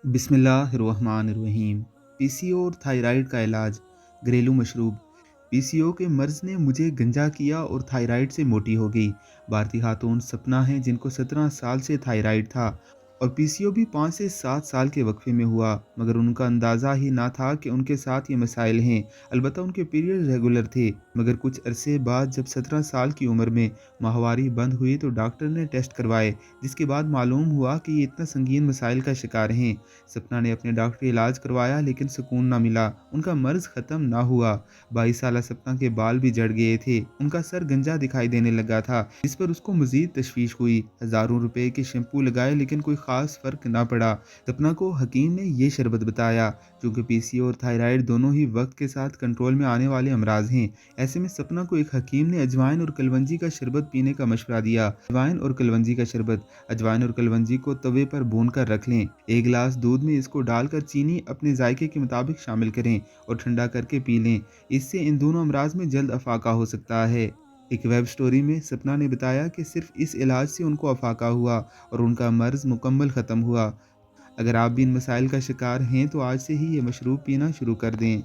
बिस्मिल्लाहिर्रहमानिर्रहीम। पीसीओ और थायराइड का इलाज। घरेलू मशरूब। पीसीओ के मर्ज ने मुझे गंजा किया और थायराइड से मोटी हो गई। भारतीय खातून सपना है जिनको 17 साल से थायराइड था और पीसीओ भी 5 से 7 साल के वक्फे में हुआ, मगर उनका अंदाज़ा ही ना था कि उनके साथ ये मसाइल हैं। अलबत्ता उनके पीरियड रेगुलर थे, मगर कुछ अरसे बाद जब 17 साल की उम्र में माहवारी बंद हुई तो डॉक्टर ने टेस्ट करवाए, जिसके बाद मालूम हुआ कि ये इतना संगीन मसाइल का शिकार हैं। सपना ने अपने डॉक्टरी इलाज करवाया लेकिन सुकून ना मिला, उनका मर्ज ख़त्म ना हुआ। 22 साल सपना के बाल भी झड़ गए थे, उनका सर गंजा दिखाई देने लगा था, जिस पर उसको मजीद तशवीश हुई। हज़ारों रुपए के शैम्पू लगाए लेकिन कोई ख़ास फ़र्क ना पड़ा। सपना को हकीम ने ये शरबत बताया। चूँकि पीसीओ और थायराइड दोनों ही वक्त के साथ कंट्रोल में आने वाले अमराज हैं, ऐसे में सपना को एक हकीम ने अजवाइन और कलवंजी का शरबत पीने का मशवरा दिया। अजवाइन और कलवंजी का शरबत। अजवाइन और कलवंजी को तवे पर भून कर रख लें। एक गिलास दूध में इसको डालकर चीनी अपने जायके के मुताबिक शामिल करें और ठंडा करके पी लें। इससे इन दोनों अमराज में जल्द अफाका हो सकता है। एक वेब स्टोरी में सपना ने बताया कि सिर्फ इस इलाज से उनको अफाका हुआ और उनका मर्ज मुकम्मल ख़त्म हुआ। अगर आप भी इन मसाइल का शिकार हैं तो आज से ही ये मशरूब पीना शुरू कर दें।